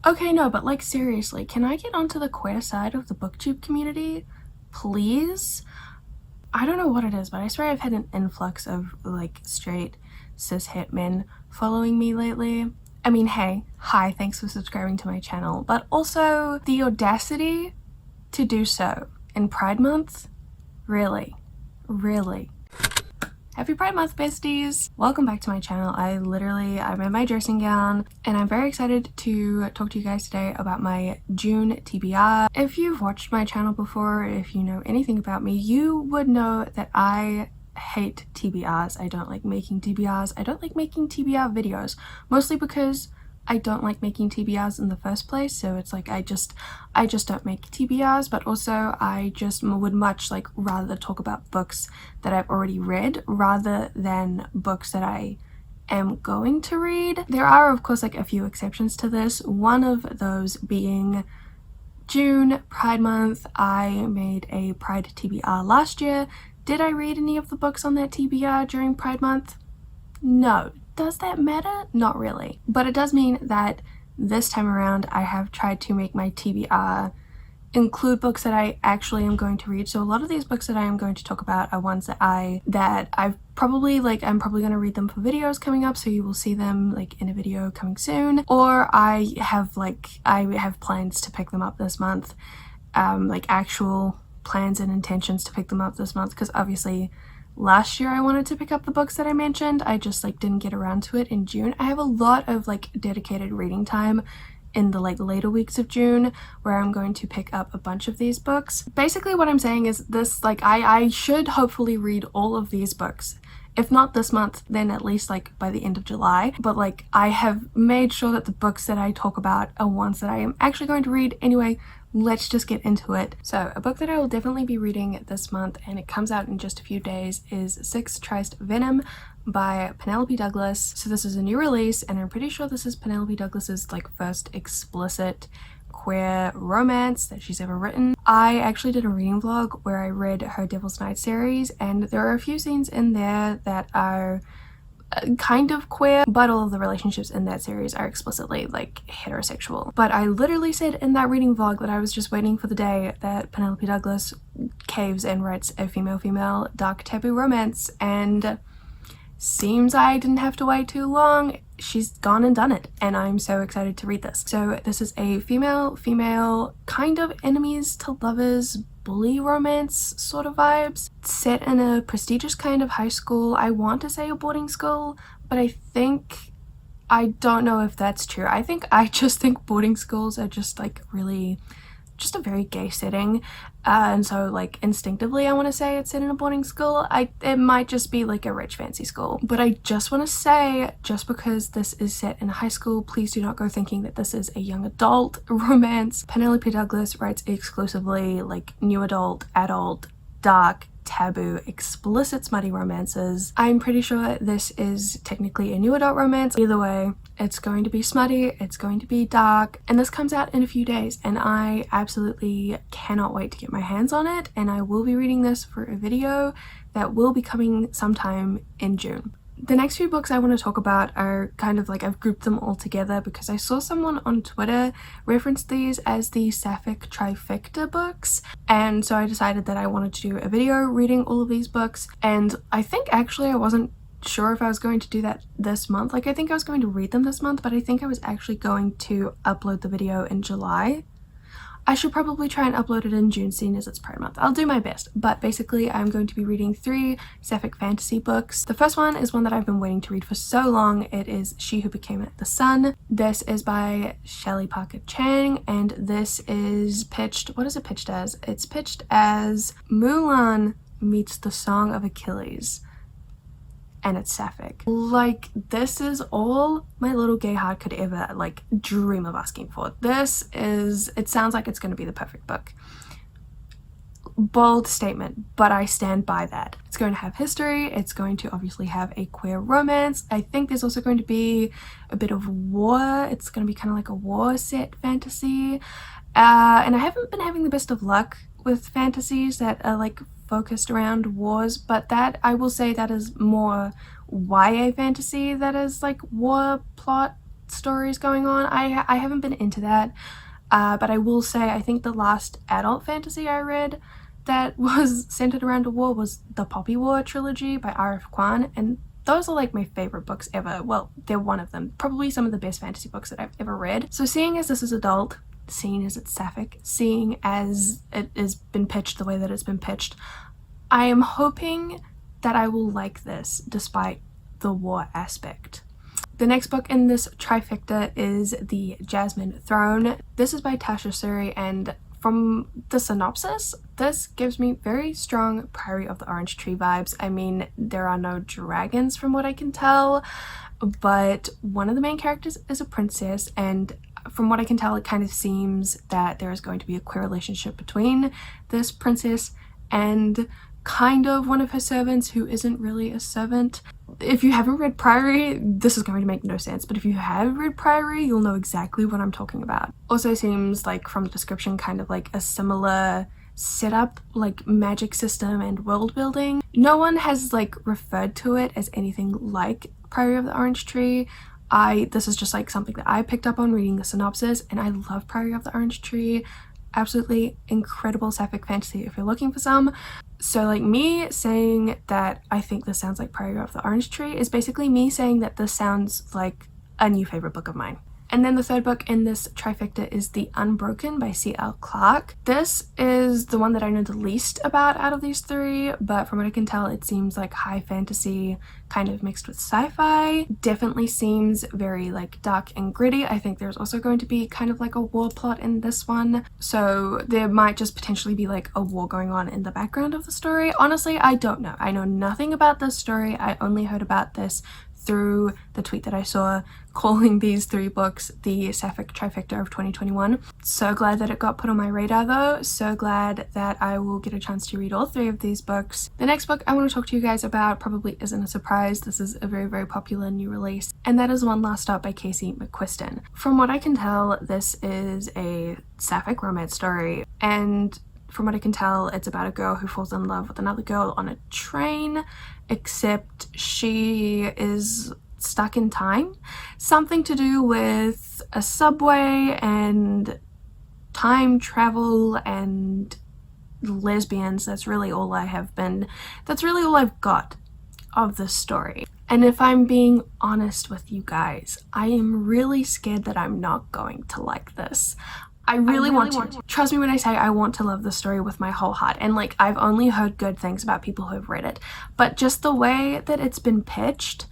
Okay, no, but like seriously, can I get onto the queer side of the booktube community? Please? I don't know what it is, but I swear I've had an influx of like straight cis het men following me lately. I mean, hey, hi, thanks for subscribing to my channel, but also the audacity to do so in Pride Month? Really? Really? Happy Pride Month, besties! Welcome back to my channel. I'm in my dressing gown and I'm very excited to talk to you guys today about my June TBR. If you've watched my channel before, if you know anything about me, you would know that I hate TBRs. I don't like making TBRs. I don't like making TBR videos, mostly because I don't like making TBRs in the first place, so it's like I just don't make TBRs, but also I just would much like rather talk about books that I've already read rather than books that I am going to read. There are of course like a few exceptions to this, one of those being June, Pride Month. I made a Pride TBR last year. Did I read any of the books on that TBR during Pride Month? No. Does that matter? Not really. But it does mean that this time around I have tried to make my TBR include books that I actually am going to read. So a lot of these books that I am going to talk about are ones that I'm probably going to read them for videos coming up, so you will see them like in a video coming soon, or I have plans to pick them up this month, like actual plans and intentions to pick them up this month, because obviously last year I wanted to pick up the books that I mentioned. I just like didn't get around to it in June. I have a lot of like dedicated reading time in the like later weeks of June where I'm going to pick up a bunch of these books. Basically what I'm saying is this, like I should hopefully read all of these books. If not this month, then at least like by the end of July. But like I have made sure that the books that I talk about are ones that I am actually going to read anyway. Let's just get into it. So a book that I will definitely be reading this month, and it comes out in just a few days, is Trieste, Venom by Penelope Douglas. So this is a new release, and I'm pretty sure this is Penelope Douglas's like first explicit queer romance that she's ever written. I actually did a reading vlog where I read her Devil's Night series, and there are a few scenes in there that are kind of queer, but all of the relationships in that series are explicitly like heterosexual. But I literally said in that reading vlog that I was just waiting for the day that Penelope Douglas caves and writes a female-female dark taboo romance, and seems I didn't have to wait too long. She's gone and done it, and I'm so excited to read this. So this is a female kind of enemies to lovers bully romance sort of vibes, set in a prestigious kind of high school. I want to say a boarding school, but I don't know if that's true. I just think boarding schools are just like really just a very gay setting, and so like instinctively I want to say it's set in a boarding school. It might just be like a rich fancy school, but I just want to say, just because this is set in high school, please do not go thinking that this is a young adult romance. Penelope Douglas writes exclusively like new adult, dark, taboo, explicit smutty romances. I'm pretty sure this is technically a new adult romance. Either way, it's going to be smutty, it's going to be dark, and this comes out in a few days, and I absolutely cannot wait to get my hands on it, and I will be reading this for a video that will be coming sometime in June. The next few books I want to talk about are kind of like, I've grouped them all together because I saw someone on Twitter reference these as the sapphic trifecta books, and so I decided that I wanted to do a video reading all of these books. And I think actually I wasn't sure if I was going to do that this month. Like I think I was going to read them this month, but I think I was actually going to upload the video in July. I should probably try and upload it in June, seeing as it's Pride Month. I'll do my best, but basically I'm going to be reading 3 sapphic fantasy books. The first one is one that I've been waiting to read for so long. It is She Who Became the Sun. This is by Shelley Parker Chang, and this is pitched, what is it pitched as? It's pitched as Mulan meets the Song of Achilles, and it's sapphic. Like, this is all my little gay heart could ever like dream of asking for. It sounds like it's going to be the perfect book. Bold statement, but I stand by that. It's going to have history, it's going to obviously have a queer romance. I think there's also going to be a bit of war. It's going to be kind of like a war set fantasy, and I haven't been having the best of luck with fantasies that are like focused around wars, but that I will say that is more YA fantasy that is like war plot stories going on. I haven't been into that, but I will say I think the last adult fantasy I read that was centered around a war was the Poppy War trilogy by R.F. Kuang, and those are like my favorite books ever. Well, they're one of them. Probably some of the best fantasy books that I've ever read. So seeing as this is adult, seeing as it's sapphic, seeing as it has been pitched the way that it's been pitched, I am hoping that I will like this despite the war aspect. The next book in this trifecta is The Jasmine Throne. This is by Tasha Suri, and from the synopsis, this gives me very strong Priory of the Orange Tree vibes. I mean, there are no dragons from what I can tell, but one of the main characters is a princess, and from what I can tell, it kind of seems that there is going to be a queer relationship between this princess and kind of one of her servants who isn't really a servant. If you haven't read Priory, this is going to make no sense, but if you have read Priory, you'll know exactly what I'm talking about. Also seems like from the description kind of like a similar setup, like magic system and world building. No one has like referred to it as anything like Priory of the Orange Tree. This is just like something that I picked up on reading the synopsis, and I love Priory of the Orange Tree. Absolutely incredible sapphic fantasy if you're looking for some. So like me saying that I think this sounds like Priory of the Orange Tree is basically me saying that this sounds like a new favorite book of mine. And then the third book in this trifecta is The Unbroken by C.L. Clarke. This is the one that I know the least about out of these three, but from what I can tell, it seems like high fantasy kind of mixed with sci-fi. Definitely seems very like dark and gritty. I think there's also going to be kind of like a war plot in this one, so there might just potentially be like a war going on in the background of the story. Honestly, I don't know. I know nothing about this story. I only heard about this through the tweet that I saw calling these three books the Sapphic Trifecta of 2021. So glad that it got put on my radar though. So glad that I will get a chance to read all three of these books. The next book I want to talk to you guys about probably isn't a surprise. This is a very, very popular new release, and that is One Last Stop by Casey McQuiston. From what I can tell, this is a sapphic romance story, and from what I can tell, it's about a girl who falls in love with another girl on a train, except she is stuck in time. Something to do with a subway and time travel and lesbians. That's really all I've got of this story. And if I'm being honest with you guys, I am really scared that I'm not going to like this. I really want to. Trust me when I say I want to love the story with my whole heart. And like, I've only heard good things about people who have read it. But just the way that it's been pitched,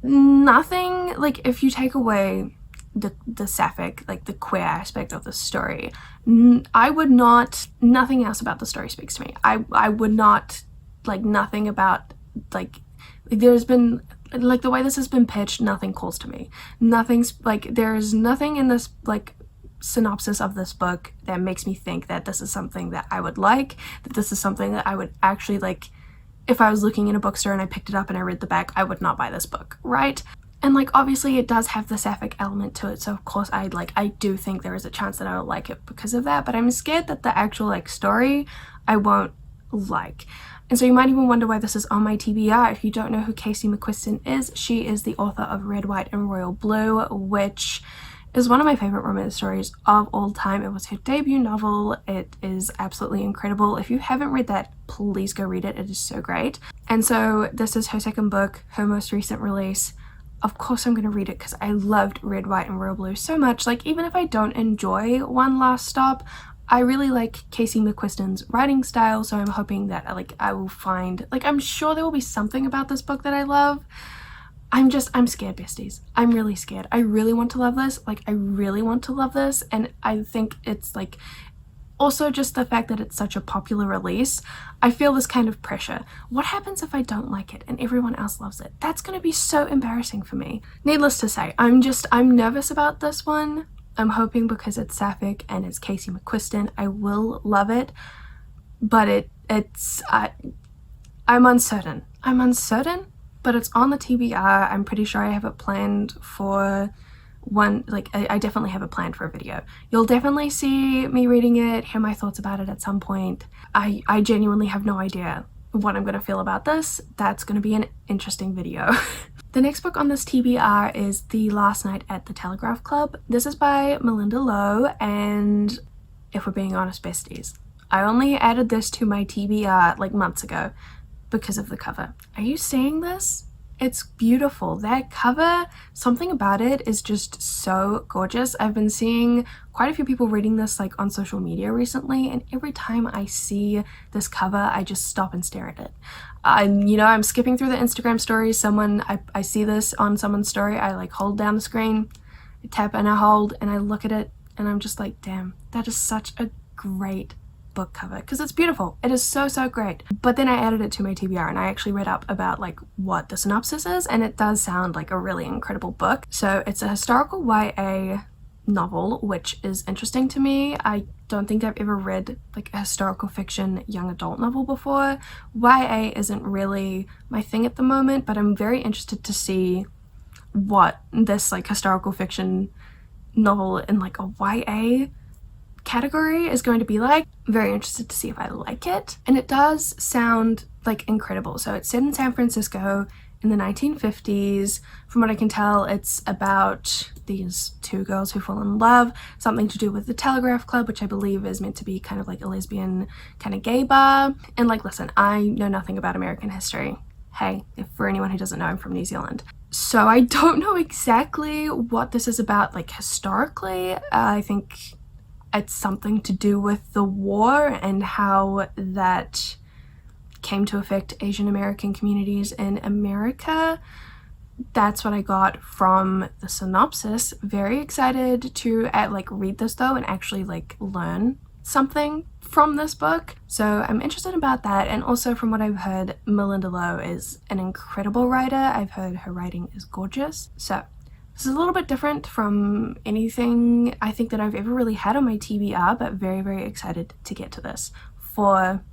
nothing, like if you take away the sapphic, like the queer aspect of the story, nothing else about the story speaks to me. I would not, like nothing about, like there's been, like the way this has been pitched, nothing calls to me. Nothing's, like there's nothing in this, like, synopsis of this book that makes me think that this is something that I would like, that this is something that I would actually like. If I was looking in a bookstore and I picked it up and I read the back, I would not buy this book, right? And like obviously it does have the sapphic element to it, so of course I do think there is a chance that I will like it because of that, but I'm scared that the actual like story I won't like. And so you might even wonder why this is on my TBR. If you don't know who Casey McQuiston is, she is the author of Red, White and Royal Blue, which is one of my favorite romance stories of all time. It was her debut novel. It is absolutely incredible. If you haven't read that, please go read it. It is so great. And so this is her second book, her most recent release. Of course I'm going to read it because I loved Red, White and Royal Blue so much. Like even if I don't enjoy One Last Stop, I really like Casey McQuiston's writing style, so I'm hoping that I will find, like I'm sure there will be something about this book that I love. I'm scared, besties. I'm really scared. I really want to love this. Like, I really want to love this. And I think it's like, also just the fact that it's such a popular release, I feel this kind of pressure. What happens if I don't like it and everyone else loves it? That's going to be so embarrassing for me. Needless to say, I'm nervous about this one. I'm hoping because it's sapphic and it's Casey McQuiston, I will love it. But I'm uncertain. But it's on the TBR. I'm pretty sure I have it planned for one, like I definitely have it planned for a video. You'll definitely see me reading it, hear my thoughts about it at some point. I genuinely have no idea what I'm going to feel about this, that's going to be an interesting video. The next book on this TBR is The Last Night at the Telegraph Club. This is by Melinda Lowe, and if we're being honest, besties, I only added this to my TBR like months ago because of the cover. Are you seeing this? It's beautiful. That cover, something about it is just so gorgeous. I've been seeing quite a few people reading this like on social media recently, and every time I see this cover, I just stop and stare at it. I'm skipping through the Instagram stories. I see this on someone's story. I like hold down the screen, I tap and I hold, and I look at it, and I'm just like, damn, that is such a great book cover, because it's beautiful. It is so great. But then I added it to my TBR and I actually read up about like what the synopsis is, and it does sound like a really incredible book. So it's a historical YA novel, which is interesting to me. I don't think I've ever read like a historical fiction young adult novel before. YA isn't really my thing at the moment, but I'm very interested to see what this like historical fiction novel in like a YA category is going to be like. Very interested to see if I like it, and it does sound like incredible. So it's set in San Francisco in the 1950s. From what I can tell, it's about these two girls who fall in love, something to do with the Telegraph Club, which I believe is meant to be kind of like a lesbian kind of gay bar. And like, listen, I know nothing about American history. Hey, if for anyone who doesn't know, I'm from New Zealand. So I don't know exactly what this is about like historically. I think it's something to do with the war and how that came to affect Asian American communities in America. That's what I got from the synopsis. Very excited to read this though and actually like learn something from this book. So I'm interested about that, and also from what I've heard, Melinda Lowe is an incredible writer. I've heard her writing is gorgeous. So this is a little bit different from anything I think that I've ever really had on my TBR, but very excited to get to this for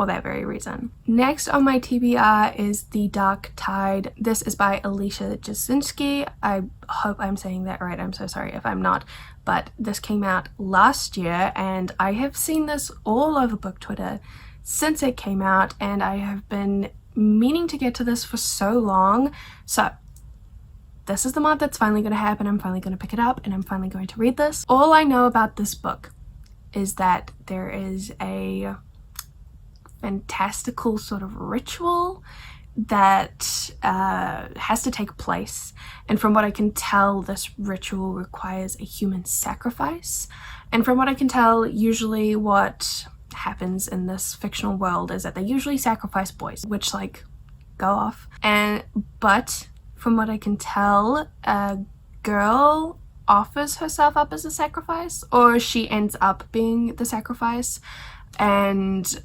that very reason. Next on my TBR is The Dark Tide. This is by Alicia Jasinski. I hope I'm saying that right. I'm so sorry if I'm not, but this came out last year and I have seen this all over book Twitter since it came out, and I have been meaning to get to this for so long. So this is the month that's finally going to happen. I'm finally going to pick it up and I'm finally going to read this. All I know about this book is that there is a fantastical sort of ritual that has to take place, and from what I can tell, this ritual requires a human sacrifice. And from what I can tell, usually what happens in this fictional world is that they usually sacrifice boys, which like go off. But from what I can tell, a girl offers herself up as a sacrifice, or she ends up being the sacrifice, and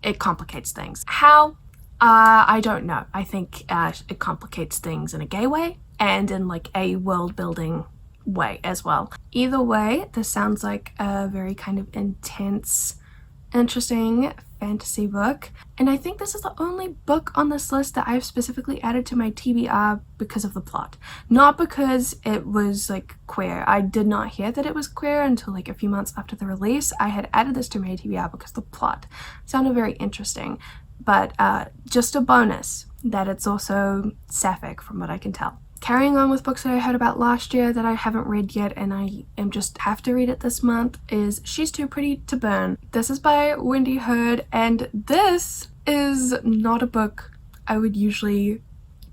it complicates things. How? I don't know. I think it complicates things in a gay way and in like a world building way as well. Either way, this sounds like a very kind of intense, interesting fantasy book, and I think this is the only book on this list that I've specifically added to my TBR because of the plot, not because it was like queer. I did not hear that it was queer until like a few months after the release. I had added this to my TBR because the plot sounded very interesting, but just a bonus that it's also sapphic from what I can tell. Carrying on with books that I heard about last year that I haven't read yet and I just have to read it this month is She's Too Pretty to Burn. This is by Wendy Hurd, and this is not a book I would usually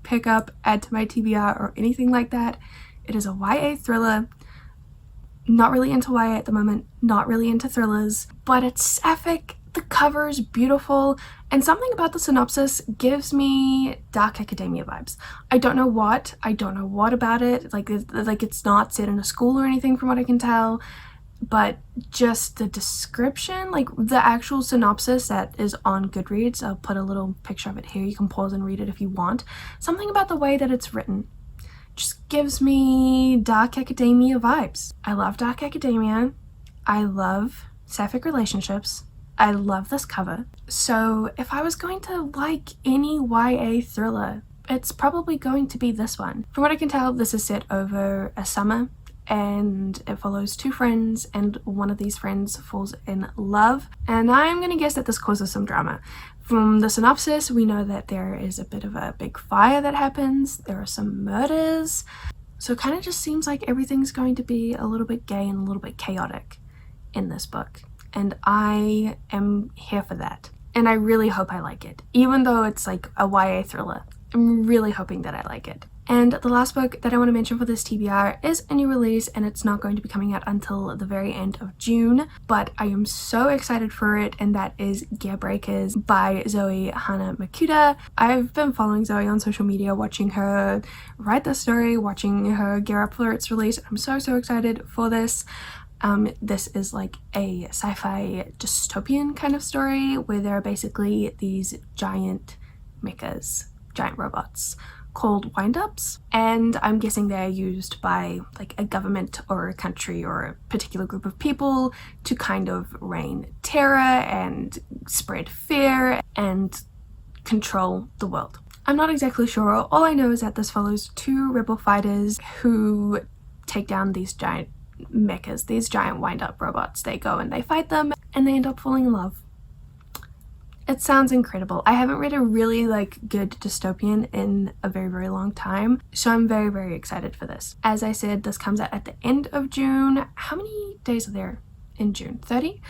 pick up, add to my TBR or anything like that. It is a YA thriller. Not really into YA at the moment, not really into thrillers, but it's sapphic. The cover is beautiful, and something about the synopsis gives me dark academia vibes. I don't know what about it. Like it's not set in a school or anything from what I can tell, but just the description, like the actual synopsis that is on Goodreads, I'll put a little picture of it here. You can pause and read it if you want. Something about the way that it's written just gives me dark academia vibes. I love dark academia. I love sapphic relationships. I love this cover. So if I was going to like any YA thriller, it's probably going to be this one. From what I can tell, this is set over a summer and it follows two friends, and one of these friends falls in love, and I'm gonna guess that this causes some drama. From the synopsis, we know that there is a bit of a big fire that happens, there are some murders, so it kind of just seems like everything's going to be a little bit gay and a little bit chaotic in this book, and I am here for that. And I really hope I like it, even though it's like a YA thriller. I'm really hoping that I like it. And the last book that I want to mention for this TBR is a new release, and it's not going to be coming out until the very end of June, but I am so excited for it, and that is Gearbreakers by Zoe Hana-Makuta. I've been following Zoe on social media, watching her write the story, watching her gear up for its release. I'm so excited for this. This is like a sci-fi dystopian kind of story where there are basically these giant mechas, giant robots called wind-ups, and I'm guessing they're used by like a government or a country or a particular group of people to kind of reign terror and spread fear and control the world. I'm not exactly sure. All I know is that this follows two rebel fighters who take down these giant mechas, these giant wind-up robots. They go and they fight them and they end up falling in love. It sounds incredible. I haven't read a really like good dystopian in a very long time, so I'm very excited for this. As I said, this comes out at the end of June. How many days are there in June? 30?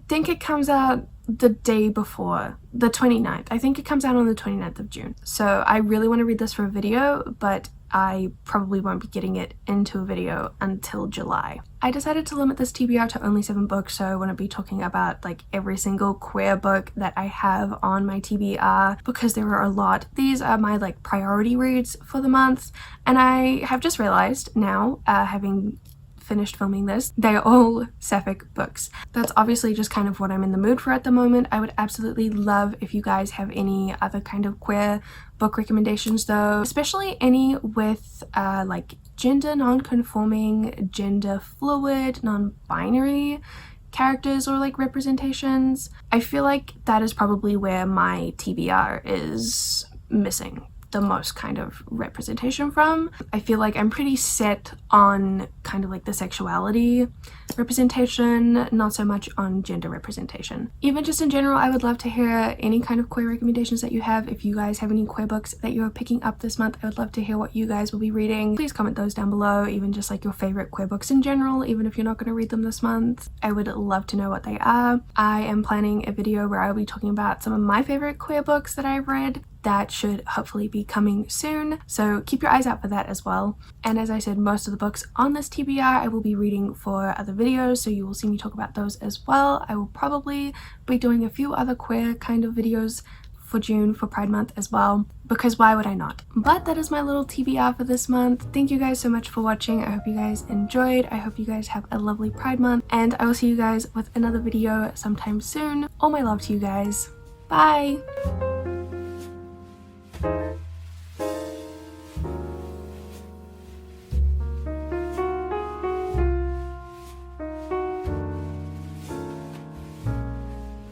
Think it comes out the day before, the 29th. I think it comes out on the 29th of June. So I really want to read this for a video, but I probably won't be getting it into a video until July. I decided to limit this TBR to only 7 books, so I want to be talking about like every single queer book that I have on my TBR because there are a lot. These are my like priority reads for the month, and I have just realized now, having finished filming this, they are all sapphic books. That's obviously just kind of what I'm in the mood for at the moment. I would absolutely love if you guys have any other kind of queer book recommendations though, especially any with like gender non-conforming, gender fluid, non-binary characters or like representations. I feel like that is probably where my TBR is missing the most kind of representation from. I feel like I'm pretty set on kind of like the sexuality representation, not so much on gender representation. Even just in general, I would love to hear any kind of queer recommendations that you have. If you guys have any queer books that you're picking up this month, I would love to hear what you guys will be reading. Please comment those down below, even just like your favorite queer books in general, even if you're not going to read them this month. I would love to know what they are. I am planning a video where I'll be talking about some of my favorite queer books that I've read. That should hopefully be coming soon, so keep your eyes out for that as well. And as I said, most of the books on this TBR I will be reading for other videos, so you will see me talk about those as well. I will probably be doing a few other queer kind of videos for June, for Pride Month as well, because why would I not? But that is my little TBR for this month. Thank you guys so much for watching. I hope you guys enjoyed. I hope you guys have a lovely Pride Month, and I will see you guys with another video sometime soon. All my love to you guys. Bye!